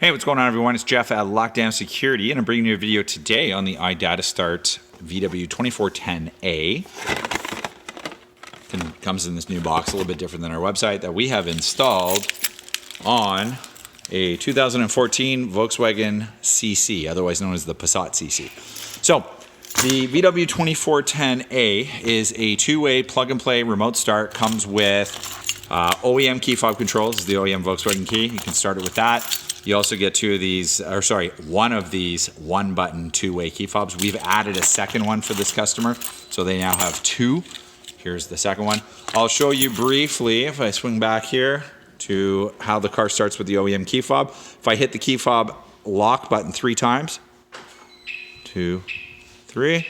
Hey, what's going on, everyone? It's Jeff at Lockdown Security, and I'm bringing you a video today on the iDataStart VW2410A. Comes in this new box, a little bit different than our website, that we have installed on a 2014 Volkswagen CC, otherwise known as the Passat CC. So, the VW2410A is a two-way plug-and-play remote start. Comes with OEM key fob controls. This is the OEM Volkswagen key. You can start it with that. You also get one of these one-button two-way key fobs. We've added a second one for this customer, so they now have two. Here's the second one. I'll show you briefly, if I swing back here, to how the car starts with the OEM key fob. If I hit the key fob lock button 3 times, 2, 3,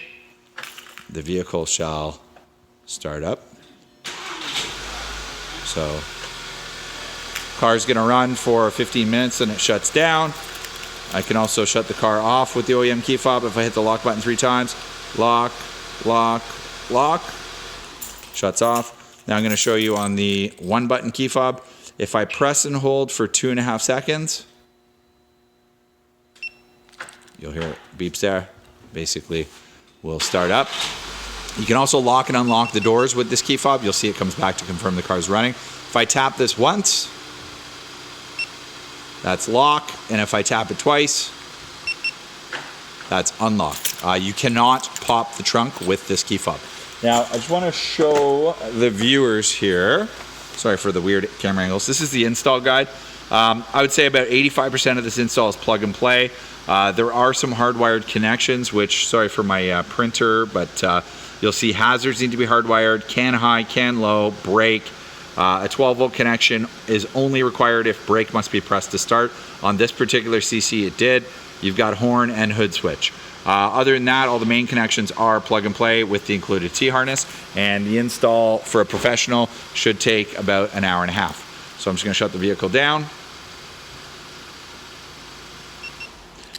the vehicle shall start up. So, car's gonna run for 15 minutes and it shuts down. I can also shut the car off with the OEM key fob if I hit the lock button 3 times. Lock, lock, lock. Shuts off. Now I'm gonna show you on the one button key fob. If I press and hold for 2.5 seconds, you'll hear it beeps there. Basically, will start up. You can also lock and unlock the doors with this key fob. You'll see it comes back to confirm the car's running. If I tap this once, that's lock, and if I tap it twice, that's unlock. You cannot pop the trunk with this key fob. Now, I just want to show the viewers here, sorry for the weird camera angles, this is the install guide. I would say about 85% of this install is plug and play. There are some hardwired connections, which, sorry for my printer, but you'll see hazards need to be hardwired, can high, can low, brake. A 12-volt connection is only required if brake must be pressed to start. On this particular CC, it did. You've got horn and hood switch. Other than that, all the main connections are plug and play with the included T-harness, and the install for a professional should take about an hour and a half. So I'm just going to shut the vehicle down.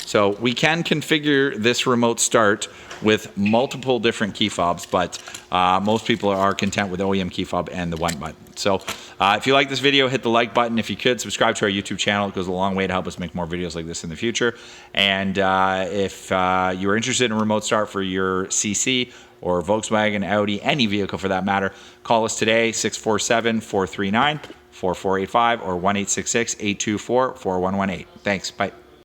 So we can configure this remote start with multiple different key fobs, but most people are content with OEM key fob and the one button. So if you like this video, hit the like button. If you could, subscribe to our YouTube channel. It goes a long way to help us make more videos like this in the future. And if you're interested in a remote start for your CC or Volkswagen, Audi, any vehicle for that matter, call us today, 647-439-4485 or 1-866-824-4118. Thanks. Bye.